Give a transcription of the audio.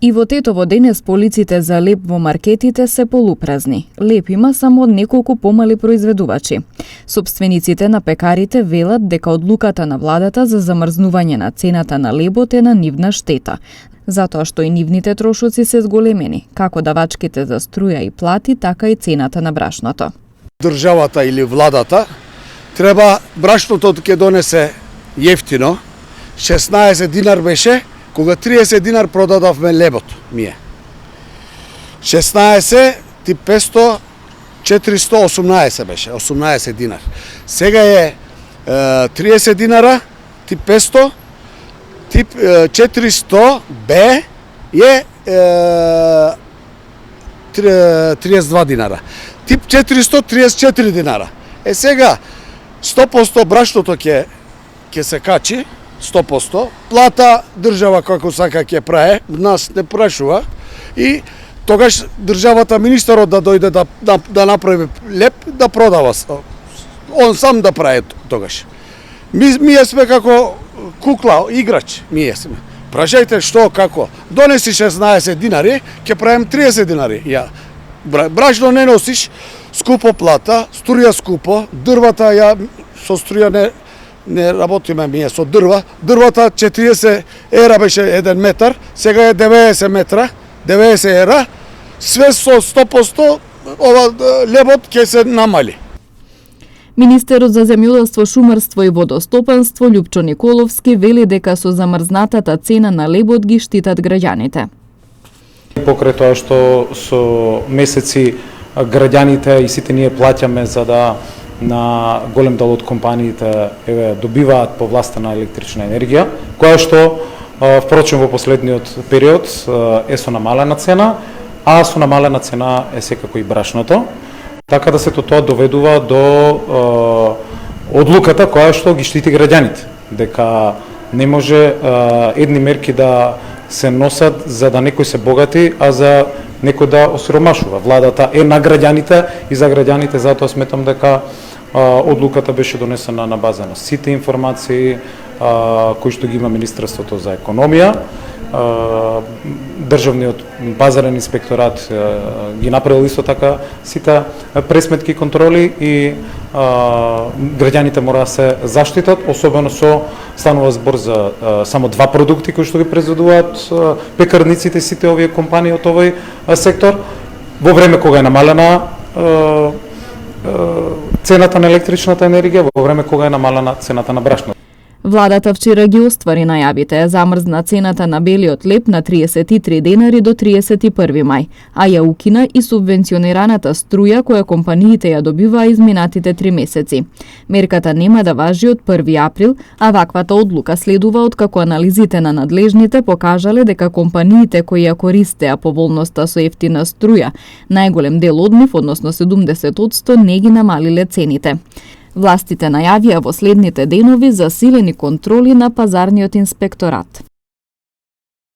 И во Тетово денес полиците за леб во маркетите се полупразни. Леб има само од неколку помали произведувачи. Собствениците на пекарите велат дека одлуката на владата за замрзнување на цената на лебот е на нивна штета, затоа што и нивните трошоци се зголемени, како давачките за струја и плати, така и цената на брашното. Државата или владата треба брашното ќе донесе јефтино, 16 динар беше, кога 30 динар продадавме лебот, мие. 16 тип 500, 418 беше, 18 динар. Сега е 30 динара, тип 500, тип 400 Б е 32 динара. Тип 434 динара. Сега 100% брашното ќе се качи, 100%, плата држава како сака ќе прави, нас не прашува и тогаш државата, министерот да дојде да направи леб, да продава. Он сам да прави тогаш. Ние сме како кукла, играч, ние сме. Прашајте што, како. Донеси 16 динари, ќе правим 30 динари. Брашно не носиш, скупо плата, струја скупо, дрвата со струја не работиме ние со дрва. Дрвата 40 ера беше 1 метар, сега е 90 метра, 90 ера. Све со 100% ова лебот ќе се намали. Министерот за земјоделство, шумарство и водостопанство Љупчо Николовски вели дека со замрзнатата цена на лебот ги штитат граѓаните. Покрај тоа што со месеци граѓаните и сите ние плаќаме за да на голем дел од компаниите добиваат повластена електрична енергија, која што впрочем во последниот период е со намалена цена, а со намалена цена е секако и брашното. Така да сето тоа доведува до одлуката која што ги штити граѓаните, дека не може едни мерки да се носат за да некој се богати, а за некој да осиромашува. Владата е на граѓаните и за граѓаните, затоа сметам дека одлуката беше донесена на база на сите информации кои што ги има Министерството за економија. Државниот базарен инспекторат ги направил исто така сите пресметки и контроли и граѓаните мора да се заштитат, особено станува збор за само два продукти кои што ги произведуваат пекарниците, сите овие компании од овој сектор, во време кога е намалена цената на електричната енергија, во време кога е намалена цената на брашното. Владата вчера ги оствари најавите, замрзна цената на белиот леб на 33 денари до 31 мај, а ја укина и субвенционираната струја која компаниите ја добиваа изминатите 3 месеци. Мерката нема да важи од 1 април, а ваквата одлука следува откако анализите на надлежните покажале дека компаниите кои ја користеа поволноста со ефтина струја, најголем дел од нив, односно 70%, не ги намалиле цените. Властите најавија во следните денови засилени контроли на пазарниот инспекторат.